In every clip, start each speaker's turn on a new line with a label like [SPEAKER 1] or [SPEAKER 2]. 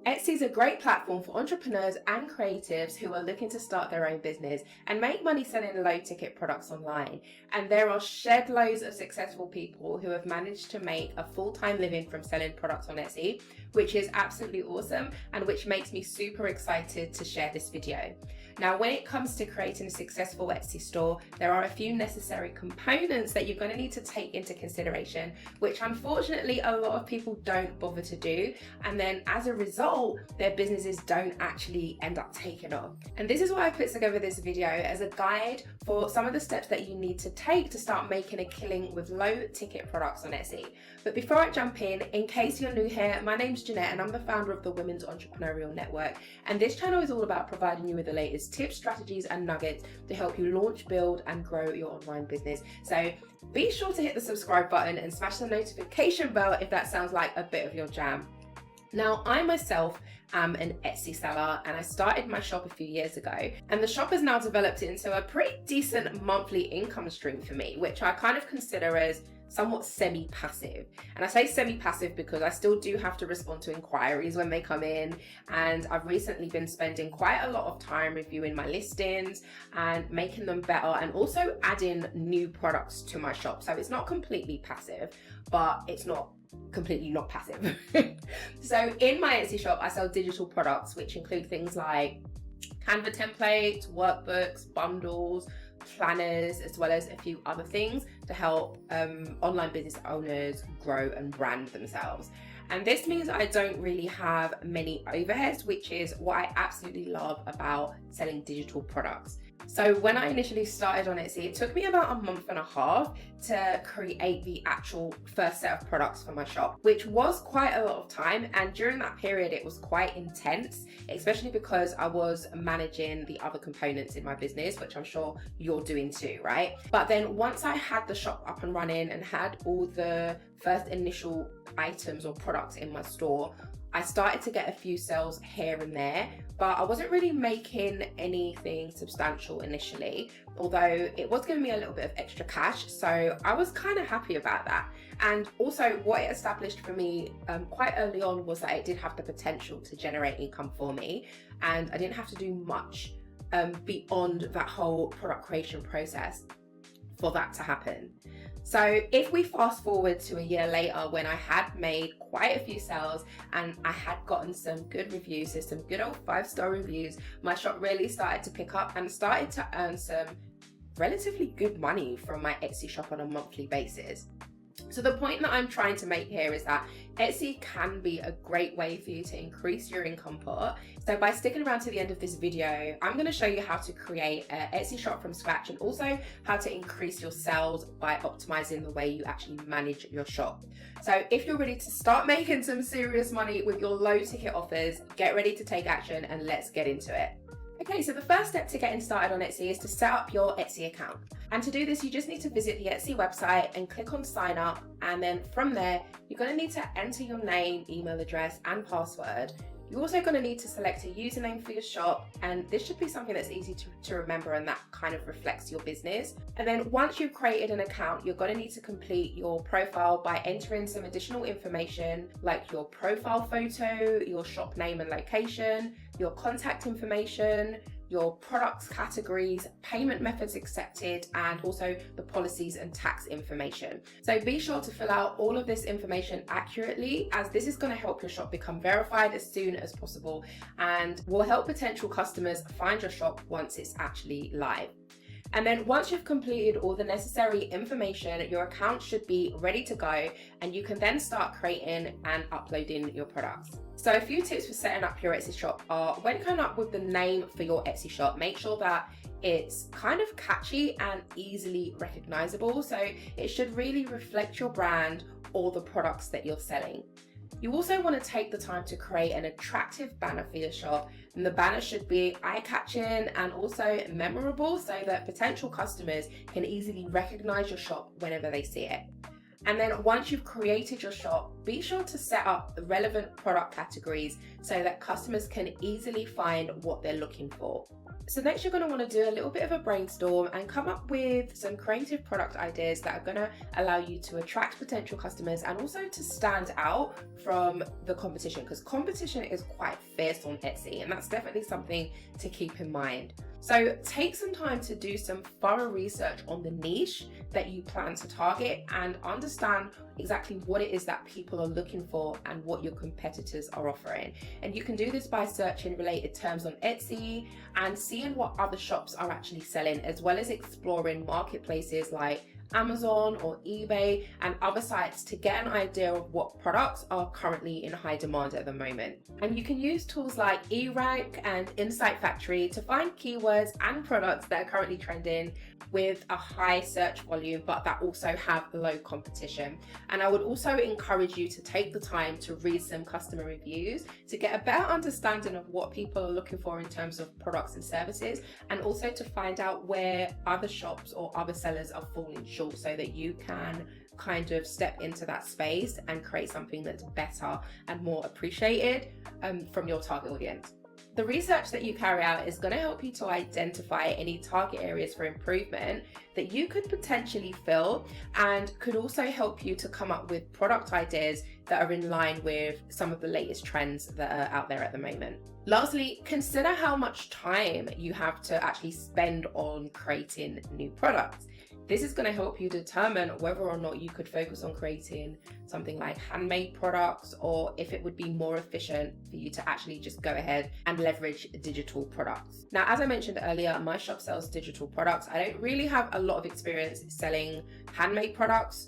[SPEAKER 1] Etsy is a great platform for entrepreneurs and creatives who are looking to start their own business and make money selling low ticket products online. And there are shed loads of successful people who have managed to make a full-time living from selling products on Etsy, which is absolutely awesome and which makes me super excited to share this video. Now, when it comes to creating a successful Etsy store, there are a few necessary components that you're going to need to take into consideration, which unfortunately a lot of people don't bother to do. And then as a result, their businesses don't actually end up taking off. And this is why I put together this video as a guide for some of the steps that you need to take to start making a killing with low ticket products on Etsy. But before I jump in case you're new here, my name's Jeanette and I'm the founder of the Women's Entrepreneurial Network. And this channel is all about providing you with the latest tips, strategies, and nuggets to help you launch, build, and grow your online business. So be sure to hit the subscribe button and smash the notification bell if that sounds like a bit of your jam. Now, I myself am an Etsy seller and I started my shop a few years ago, and the shop has now developed into a pretty decent monthly income stream for me, which I kind of consider as somewhat semi-passive. And I say semi-passive because I still do have to respond to inquiries when they come in, and I've recently been spending quite a lot of time reviewing my listings and making them better and also adding new products to my shop. So it's not completely passive, but it's not completely not passive. So in my Etsy shop, I sell digital products, which include things like Canva templates, workbooks, bundles, planners, as well as a few other things to help online business owners grow and brand themselves. And this means I don't really have many overheads, which is what I absolutely love about selling digital products. So when I initially started on Etsy, it took me about a month and a half to create the actual first set of products for my shop, which was quite a lot of time. And during that period, it was quite intense, especially because I was managing the other components in my business, which I'm sure you're doing too, right? But then once I had the shop up and running and had all the first initial items or products in my store, I started to get a few sales here and there, but I wasn't really making anything substantial initially, although it was giving me a little bit of extra cash, so I was kind of happy about that. And also what it established for me quite early on was that it did have the potential to generate income for me, and I didn't have to do much beyond that whole product creation process for that to happen. So if we fast forward to a year later, when I had made quite a few sales and I had gotten some good reviews, so some good old 5-star reviews, my shop really started to pick up and started to earn some relatively good money from my Etsy shop on a monthly basis. So the point that I'm trying to make here is that Etsy can be a great way for you to increase your income pot. So by sticking around to the end of this video, I'm going to show you how to create an Etsy shop from scratch and also how to increase your sales by optimizing the way you actually manage your shop. So if you're ready to start making some serious money with your low ticket offers, get ready to take action and let's get into it. Okay, so the first step to getting started on Etsy is to set up your Etsy account. And to do this, you just need to visit the Etsy website and click on sign up. And then from there, you're going to need to enter your name, email address, and password. You're also going to need to select a username for your shop, and this should be something that's easy to remember and that kind of reflects your business. And then once you've created an account, you're going to need to complete your profile by entering some additional information like your profile photo, your shop name and location, your contact information, your products categories, payment methods accepted, and also the policies and tax information. So be sure to fill out all of this information accurately, as this is going to help your shop become verified as soon as possible and will help potential customers find your shop once it's actually live. And then once you've completed all the necessary information, your account should be ready to go, and you can then start creating and uploading your products. So a few tips for setting up your Etsy shop are, when coming up with the name for your Etsy shop, make sure that it's kind of catchy and easily recognizable. So it should really reflect your brand or the products that you're selling. You also want to take the time to create an attractive banner for your shop, and the banner should be eye-catching and also memorable so that potential customers can easily recognize your shop whenever they see it. And then once you've created your shop, be sure to set up the relevant product categories so that customers can easily find what they're looking for. So next you're going to want to do a little bit of a brainstorm and come up with some creative product ideas that are going to allow you to attract potential customers and also to stand out from the competition, because competition is quite fierce on Etsy, and that's definitely something to keep in mind. So take some time to do some thorough research on the niche that you plan to target and understand exactly what it is that people are looking for and what your competitors are offering. And you can do this by searching related terms on Etsy and seeing what other shops are actually selling, as well as exploring marketplaces like Amazon or eBay and other sites to get an idea of what products are currently in high demand at the moment. And you can use tools like eRank and Insight Factory to find keywords and products that are currently trending with a high search volume, but that also have low competition. And I would also encourage you to take the time to read some customer reviews to get a better understanding of what people are looking for in terms of products and services, and also to find out where other shops or other sellers are falling short, so that you can kind of step into that space and create something that's better and more appreciated from your target audience. The research that you carry out is going to help you to identify any target areas for improvement that you could potentially fill, and could also help you to come up with product ideas that are in line with some of the latest trends that are out there at the moment. Lastly, consider how much time you have to actually spend on creating new products. This is going to help you determine whether or not you could focus on creating something like handmade products, or if it would be more efficient for you to actually just go ahead and leverage digital products. Now, as I mentioned earlier, my shop sells digital products. I don't really have a lot of experience selling handmade products.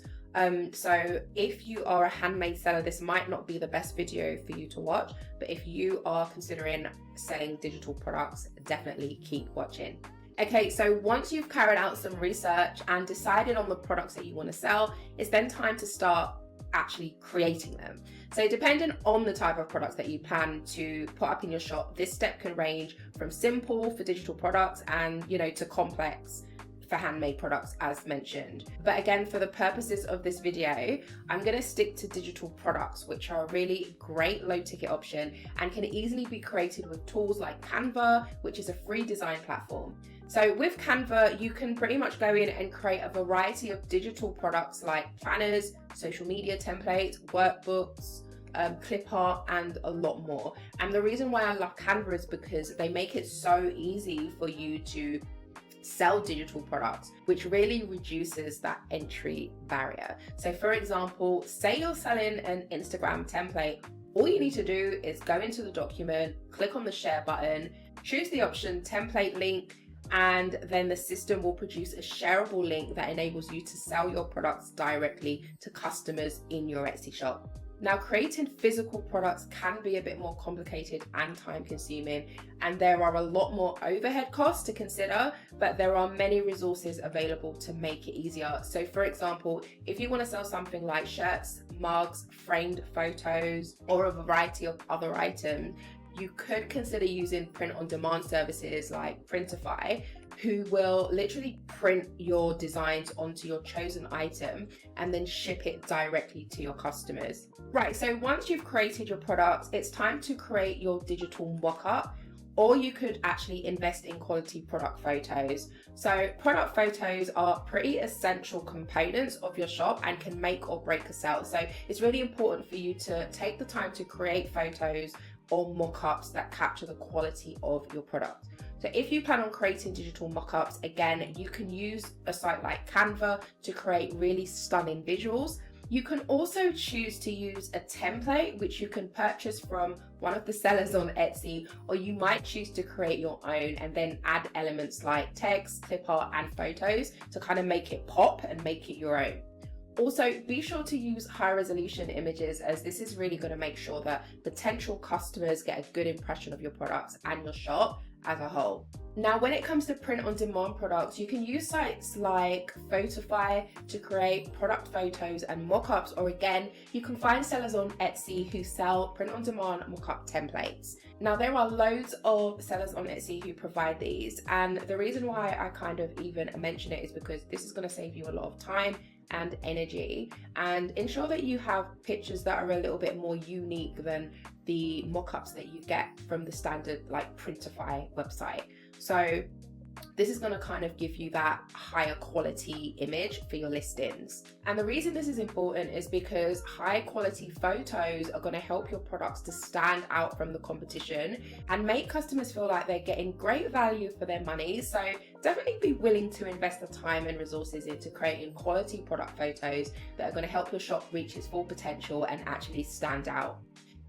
[SPEAKER 1] So if you are a handmade seller, this might not be the best video for you to watch, but if you are considering selling digital products, definitely keep watching. Okay, so once you've carried out some research and decided on the products that you want to sell, it's then time to start actually creating them. So depending on the type of products that you plan to put up in your shop, this step can range from simple for digital products and, to complex for handmade products as mentioned. But again, for the purposes of this video, I'm going to stick to digital products, which are a really great low ticket option and can easily be created with tools like Canva, which is a free design platform. So with Canva, you can pretty much go in and create a variety of digital products like planners, social media templates, workbooks, clip art, and a lot more. And the reason why I love Canva is because they make it so easy for you to sell digital products, which really reduces that entry barrier. So for example, say you're selling an Instagram template, all you need to do is go into the document, click on the share button, choose the option template link, and then the system will produce a shareable link that enables you to sell your products directly to customers in your Etsy shop. Now, creating physical products can be a bit more complicated and time consuming, and there are a lot more overhead costs to consider, but there are many resources available to make it easier. So for example, if you want to sell something like shirts, mugs, framed photos, or a variety of other items, you could consider using print-on-demand services like Printify, who will literally print your designs onto your chosen item and then ship it directly to your customers. Right, so once you've created your products, it's time to create your digital mock-up, or you could actually invest in quality product photos. So product photos are pretty essential components of your shop and can make or break a sale. So it's really important for you to take the time to create photos or mock-ups that capture the quality of your product. So if you plan on creating digital mock-ups, again, you can use a site like Canva to create really stunning visuals. You can also choose to use a template, which you can purchase from one of the sellers on Etsy, or you might choose to create your own and then add elements like text, clip art, and photos to kind of make it pop and make it your own. Also, be sure to use high resolution images, as this is really going to make sure that potential customers get a good impression of your products and your shop as a whole. Now, when it comes to print-on-demand products, you can use sites like Photify to create product photos and mock-ups, or again, you can find sellers on Etsy who sell print-on-demand mock-up templates. Now, there are loads of sellers on Etsy who provide these, and the reason why I kind of even mention it is because this is going to save you a lot of time and energy, and ensure that you have pictures that are a little bit more unique than the mock-ups that you get from the standard like Printify website. So this is going to kind of give you that higher quality image for your listings. And the reason this is important is because high quality photos are going to help your products to stand out from the competition and make customers feel like they're getting great value for their money. So definitely be willing to invest the time and resources into creating quality product photos that are going to help your shop reach its full potential and actually stand out.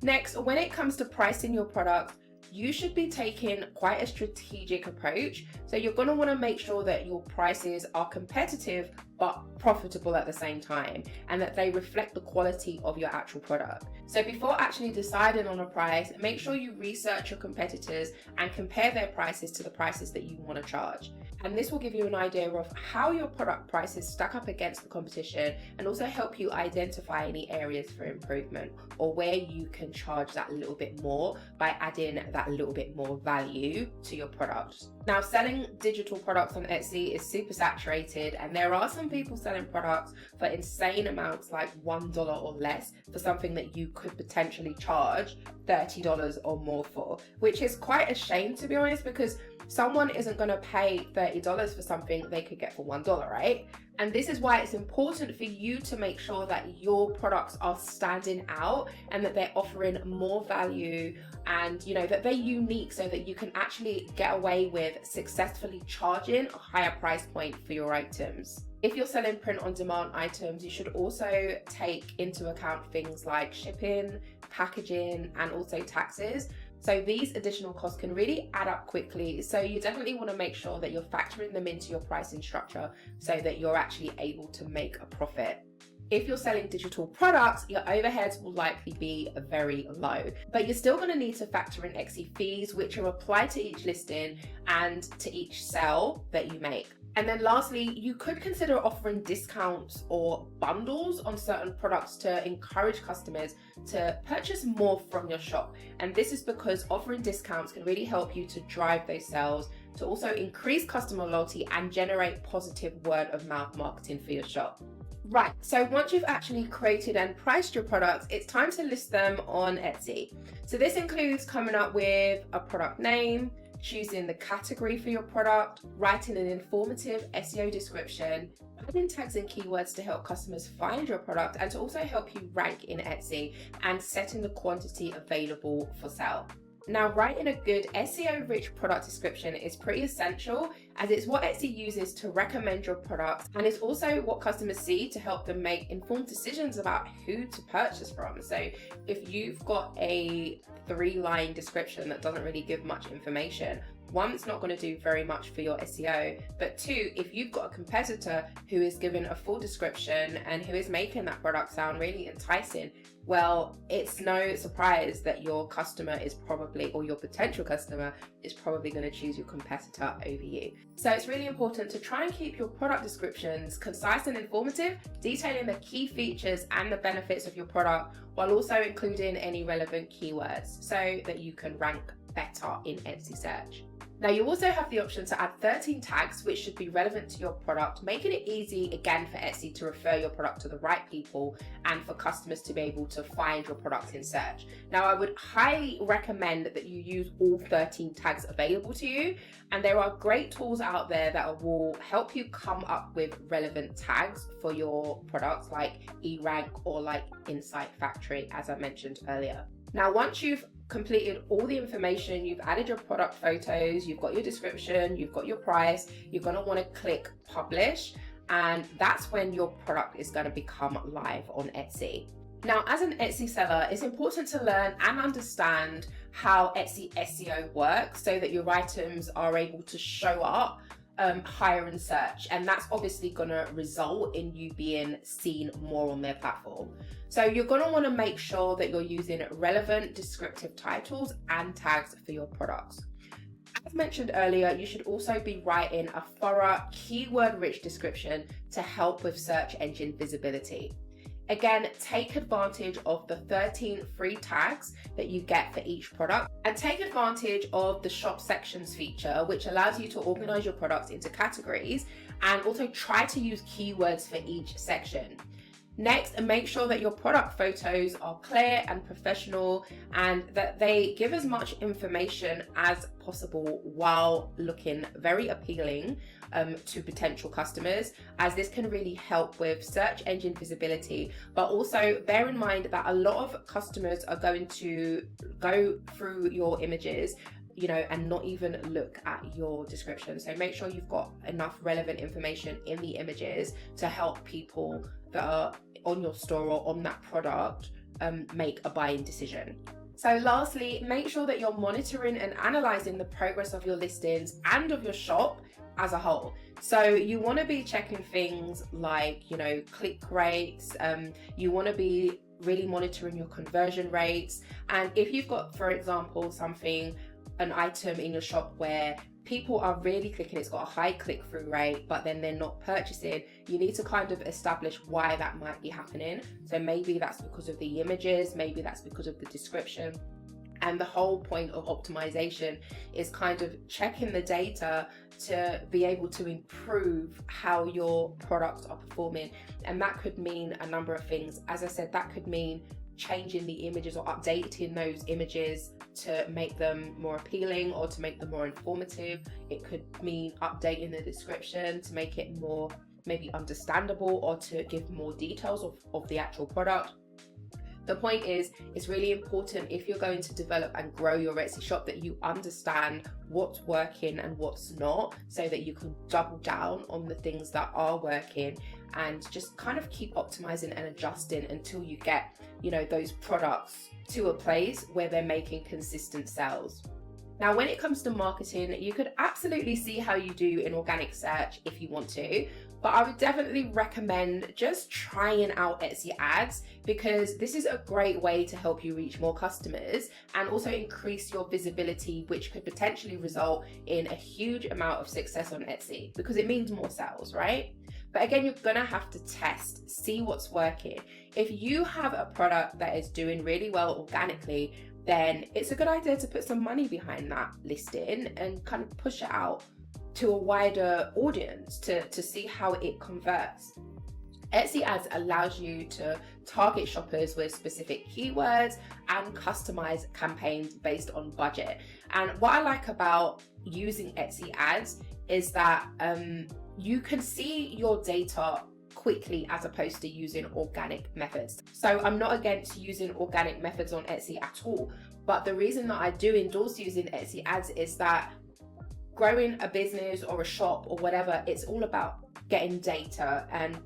[SPEAKER 1] Next, when it comes to pricing your product, you should be taking quite a strategic approach. So you're going to want to make sure that your prices are competitive but profitable at the same time, and that they reflect the quality of your actual product. So before actually deciding on a price, make sure you research your competitors and compare their prices to the prices that you want to charge. And this will give you an idea of how your product prices stack up against the competition, and also help you identify any areas for improvement or where you can charge that little bit more by adding that little bit more value to your product. Now, selling digital products on Etsy is super saturated, and there are some people selling products for insane amounts like $1 or less for something that you could potentially charge $30 or more for, which is quite a shame, to be honest, because someone isn't going to pay $30 for something they could get for $1, right? And this is why it's important for you to make sure that your products are standing out and that they're offering more value, and that they're unique, so that you can actually get away with successfully charging a higher price point for your items. If you're selling print on demand items, you should also take into account things like shipping, packaging, and also taxes. So these additional costs can really add up quickly. So you definitely want to make sure that you're factoring them into your pricing structure so that you're actually able to make a profit. If you're selling digital products, your overheads will likely be very low, but you're still going to need to factor in Etsy fees, which are applied to each listing and to each sale that you make. And then lastly, you could consider offering discounts or bundles on certain products to encourage customers to purchase more from your shop. And this is because offering discounts can really help you to drive those sales, to also increase customer loyalty and generate positive word of mouth marketing for your shop. Right, so once you've actually created and priced your products, it's time to list them on Etsy. So this includes coming up with a product name, choosing the category for your product, writing an informative SEO description, adding tags and keywords to help customers find your product and to also help you rank in Etsy, and setting the quantity available for sale. Now, writing a good SEO-rich product description is pretty essential, as it's what Etsy uses to recommend your product, and it's also what customers see to help them make informed decisions about who to purchase from. So if you've got a 3-line description that doesn't really give much information, one, it's not going to do very much for your SEO, but two, if you've got a competitor who is given a full description and who is making that product sound really enticing, well, it's no surprise that your customer is probably, or your potential customer is probably going to choose your competitor over you. So it's really important to try and keep your product descriptions concise and informative, detailing the key features and the benefits of your product, while also including any relevant keywords so that you can rank better in Etsy search. Now, you also have the option to add 13 tags which should be relevant to your product, making it easy again for Etsy to refer your product to the right people and for customers to be able to find your product in search. Now, I would highly recommend that you use all 13 tags available to you, and there are great tools out there that will help you come up with relevant tags for your products, like eRank or like Insight Factory, as I mentioned earlier. Now, once you've completed all the information, you've added your product photos, you've got your description, you've got your price, you're going to want to click publish, and that's when your product is going to become live on Etsy. Now, as an Etsy seller, it's important to learn and understand how Etsy SEO works so that your items are able to show up higher in search, and that's obviously going to result in you being seen more on their platform. So you're going to want to make sure that you're using relevant descriptive titles and tags for your products. As mentioned earlier, you should also be writing a thorough keyword-rich description to help with search engine visibility. Again, take advantage of the 13 free tags that you get for each product, and take advantage of the shop sections feature, which allows you to organize your products into categories and also try to use keywords for each section. Next, make sure that your product photos are clear and professional and that they give as much information as possible while looking very appealing to potential customers, as this can really help with search engine visibility. But also bear in mind that a lot of customers are going to go through your images, and not even look at your description. So make sure you've got enough relevant information in the images to help people that are on your store or on that product make a buying decision. So lastly, make sure that you're monitoring and analyzing the progress of your listings and of your shop as a whole. So you want to be checking things like, click rates. You want to be really monitoring your conversion rates. And if you've got, for example, an item in your shop where people are really clicking, it's got a high click-through rate, but then they're not purchasing, you need to kind of establish why that might be happening. So maybe that's because of the images, maybe that's because of the description. And the whole point of optimization is kind of checking the data to be able to improve how your products are performing. And that could mean a number of things. As I said, that could mean changing the images or updating those images to make them more appealing or to make them more informative. It could mean updating the description to make it more maybe understandable or to give more details of the actual product. The point is, it's really important if you're going to develop and grow your Etsy shop that you understand what's working and what's not, so that you can double down on the things that are working and just kind of keep optimizing and adjusting until you get, those products to a place where they're making consistent sales. Now, when it comes to marketing, you could absolutely see how you do in organic search if you want to, but I would definitely recommend just trying out Etsy ads, because this is a great way to help you reach more customers and also increase your visibility, which could potentially result in a huge amount of success on Etsy because it means more sales, right? But again, you're gonna have to test, see what's working. If you have a product that is doing really well organically, then it's a good idea to put some money behind that listing and kind of push it out to a wider audience to see how it converts. Etsy ads allows you to target shoppers with specific keywords and customize campaigns based on budget. And what I like about using Etsy ads is that you can see your data quickly as opposed to using organic methods. So I'm not against using organic methods on Etsy at all, but the reason that I do endorse using Etsy ads is that growing a business or a shop or whatever, it's all about getting data, and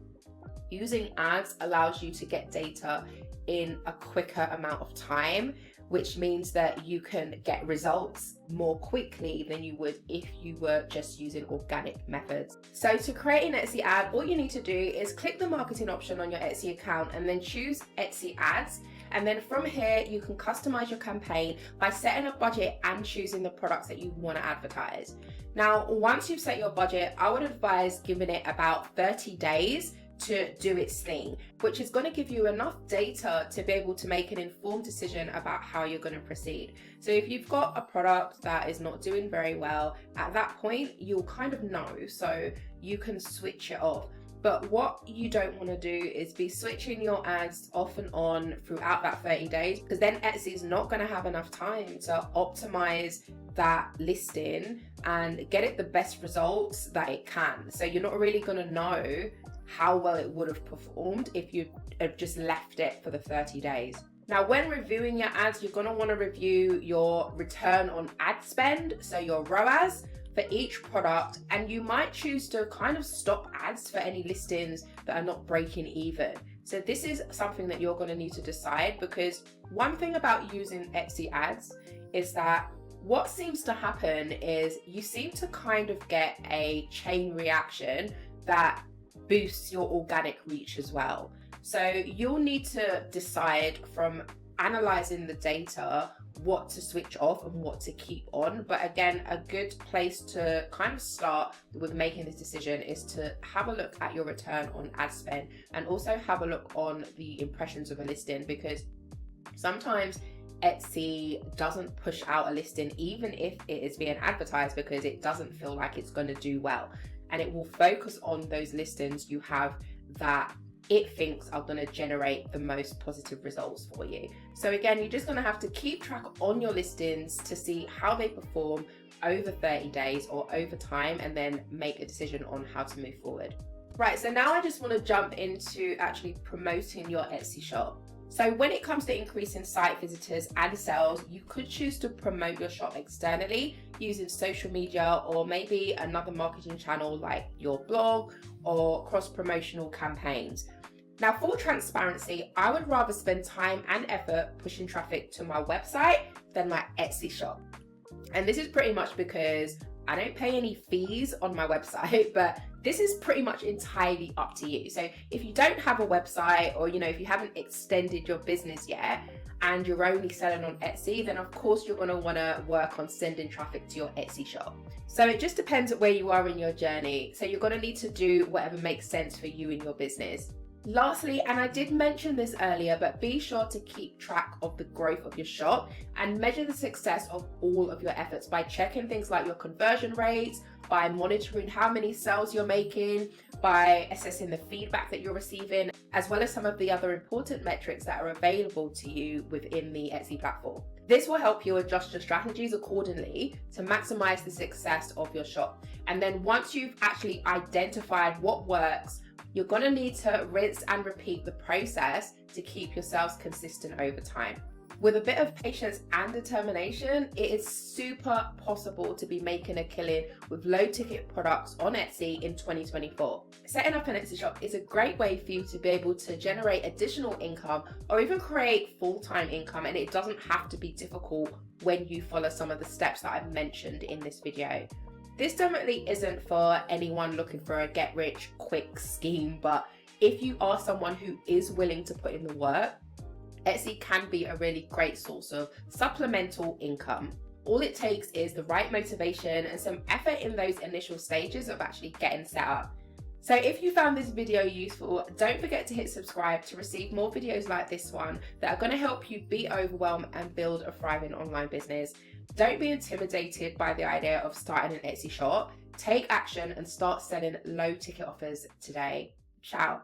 [SPEAKER 1] using ads allows you to get data in a quicker amount of time, which means that you can get results more quickly than you would if you were just using organic methods. So to create an Etsy ad, all you need to do is click the marketing option on your Etsy account and then choose Etsy ads. And then from here, you can customize your campaign by setting a budget and choosing the products that you want to advertise. Now, once you've set your budget, I would advise giving it about 30 days to do its thing, which is going to give you enough data to be able to make an informed decision about how you're going to proceed. So if you've got a product that is not doing very well, at that point, you'll kind of know, so you can switch it off. But what you don't want to do is be switching your ads off and on throughout that 30 days, because then Etsy is not going to have enough time to optimize that listing and get it the best results that it can. So you're not really going to know how well it would have performed if you have just left it for the 30 days. Now, when reviewing your ads, you're going to want to review your return on ad spend, so your ROAS, for each product, and you might choose to kind of stop ads for any listings that are not breaking even. So this is something that you're going to need to decide, because one thing about using Etsy ads is that what seems to happen is you seem to kind of get a chain reaction that boosts your organic reach as well. So you'll need to decide from analyzing the data what to switch off and what to keep on. But again, a good place to kind of start with making this decision is to have a look at your return on ad spend, and also have a look on the impressions of a listing, because sometimes Etsy doesn't push out a listing even if it is being advertised, because it doesn't feel like it's going to do well, and it will focus on those listings you have that it thinks are going to generate the most positive results for you. So again, you're just going to have to keep track on your listings to see how they perform over 30 days or over time, and then make a decision on how to move forward. Right, so now I just want to jump into actually promoting your Etsy shop. So when it comes to increasing site visitors and sales, you could choose to promote your shop externally using social media, or maybe another marketing channel like your blog or cross-promotional campaigns. Now, for transparency, I would rather spend time and effort pushing traffic to my website than my Etsy shop. And this is pretty much because I don't pay any fees on my website, but this is pretty much entirely up to you. So if you don't have a website, or if you haven't extended your business yet and you're only selling on Etsy, then of course you're going to want to work on sending traffic to your Etsy shop. So it just depends on where you are in your journey. So you're going to need to do whatever makes sense for you in your business. Lastly, and I did mention this earlier, but be sure to keep track of the growth of your shop and measure the success of all of your efforts by checking things like your conversion rates, by monitoring how many sales you're making, by assessing the feedback that you're receiving, as well as some of the other important metrics that are available to you within the Etsy platform. This will help you adjust your strategies accordingly to maximize the success of your shop. And then once you've actually identified what works, you're going to need to rinse and repeat the process to keep your sales consistent over time. With a bit of patience and determination, it is super possible to be making a killing with low ticket products on Etsy in 2024. Setting up an Etsy shop is a great way for you to be able to generate additional income, or even create full-time income, and it doesn't have to be difficult when you follow some of the steps that I've mentioned in this video. This definitely isn't for anyone looking for a get-rich-quick scheme, but if you are someone who is willing to put in the work, Etsy can be a really great source of supplemental income. All it takes is the right motivation and some effort in those initial stages of actually getting set up. So if you found this video useful, don't forget to hit subscribe to receive more videos like this one that are going to help you beat overwhelm and build a thriving online business. Don't be intimidated by the idea of starting an Etsy shop. Take action and start selling low ticket offers today. Ciao.